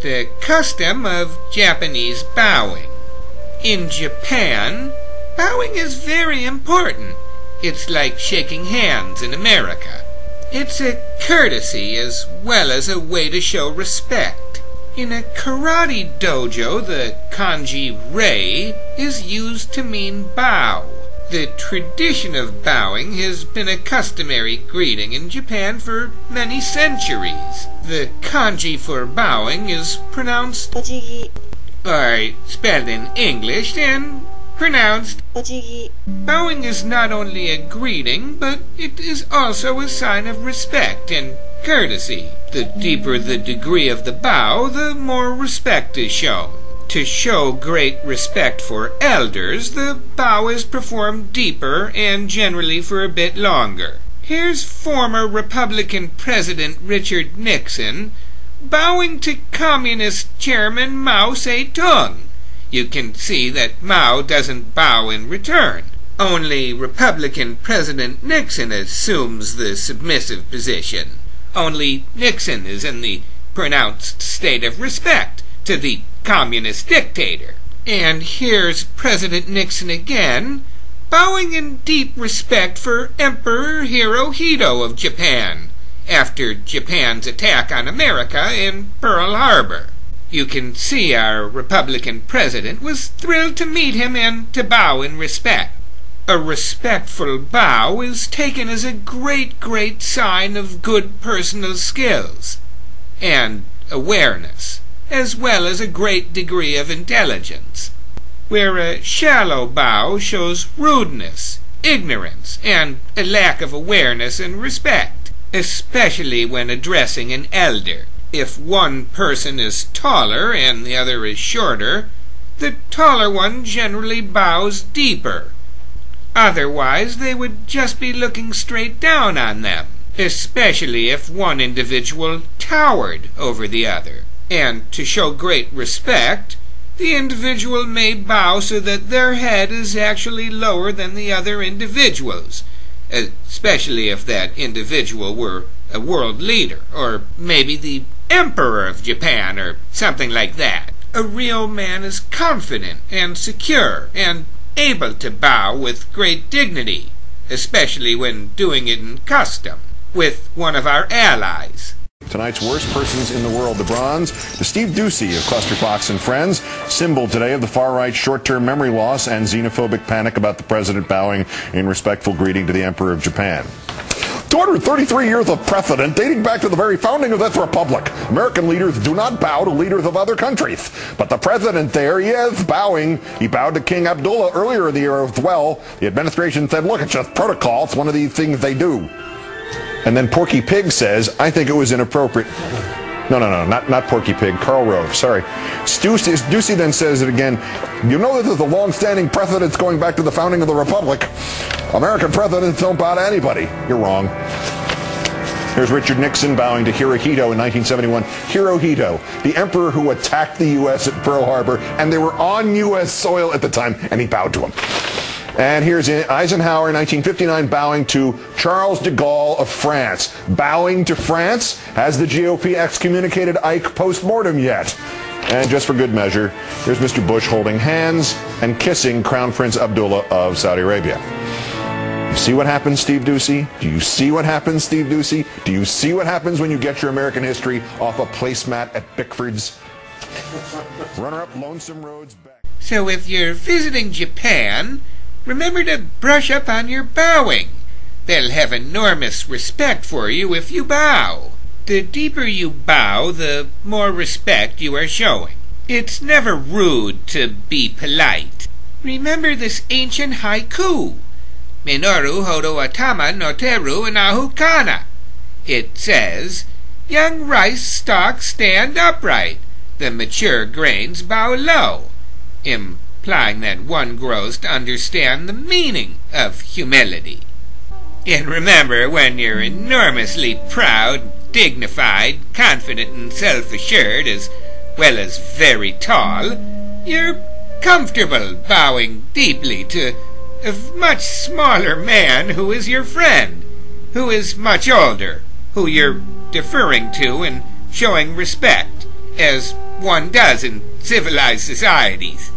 The custom of Japanese bowing. In Japan, bowing is very important. It's like shaking hands in America. It's a courtesy as well as a way to show respect. In a karate dojo, the kanji rei is used to mean bow. The tradition of bowing has been a customary greeting in Japan for many centuries. The kanji for bowing is pronounced ojigi, or spelled in English and pronounced ojigi. Bowing is not only a greeting, but it is also a sign of respect and courtesy. The deeper the degree of the bow, the more respect is shown. To show great respect for elders, the bow is performed deeper and generally for a bit longer. Here's former Republican President Richard Nixon bowing to Communist Chairman Mao Zedong. You can see that Mao doesn't bow in return. Only Republican President Nixon assumes the submissive position. Only Nixon is in the pronounced state of respect to the communist dictator. And here's President Nixon again, bowing in deep respect for Emperor Hirohito of Japan, after Japan's attack on America in Pearl Harbor. You can see our Republican president was thrilled to meet him and to bow in respect. A respectful bow is taken as a great sign of good personal skills and awareness, as well as a great degree of intelligence, where a shallow bow shows rudeness, ignorance, and a lack of awareness and respect, especially when addressing an elder. If one person is taller and the other is shorter, the taller one generally bows deeper. Otherwise, they would just be looking straight down on them, especially if one individual towered over the other. And to show great respect, the individual may bow so that their head is actually lower than the other individual's, especially if that individual were a world leader, or maybe the Emperor of Japan, or something like that. A real man is confident and secure and able to bow with great dignity, especially when doing it in custom, with one of our allies. Tonight's worst persons in the world, the bronze to Steve Ducey of Cluster Fox and Friends, symbol today of the far-right short-term memory loss and xenophobic panic about the president bowing in respectful greeting to the Emperor of Japan. 233 years of precedent dating back to the very founding of this republic. American leaders do not bow to leaders of other countries. But the president there, he is bowing. He bowed to King Abdullah earlier in the year as well. The administration said, look, it's just protocol. It's one of these things they do. And then Porky Pig says, I think it was inappropriate. No, not Porky Pig, Karl Rove, sorry. Ducey then says it again, you know this is a long-standing precedent going back to the founding of the republic. American presidents don't bow to anybody. You're wrong. Here's Richard Nixon bowing to Hirohito in 1971. Hirohito, the emperor who attacked the U.S. at Pearl Harbor, and they were on U.S. soil at the time, and he bowed to him. And here's Eisenhower in 1959 bowing to Charles de Gaulle of France. Bowing to France? Has the GOP excommunicated Ike post-mortem yet? And just for good measure, here's Mr. Bush holding hands and kissing Crown Prince Abdullah of Saudi Arabia. You see what happens, Steve Ducey? Do you see what happens, Steve Ducey? Do you see what happens when you get your American history off a placemat at Bickford's? Runner-up Lonesome Road's back. So if you're visiting Japan, remember to brush up on your bowing. They'll have enormous respect for you if you bow. The deeper you bow, the more respect you are showing. It's never rude to be polite. Remember this ancient haiku. Minoru hodo atama no teru inahu kana. It says, young rice stalks stand upright. The mature grains bow low. Implying that one grows to understand the meaning of humility. And remember, when you're enormously proud, dignified, confident, and self-assured, as well as very tall, you're comfortable bowing deeply to a much smaller man who is your friend, who is much older, who you're deferring to and showing respect, as one does in civilized societies.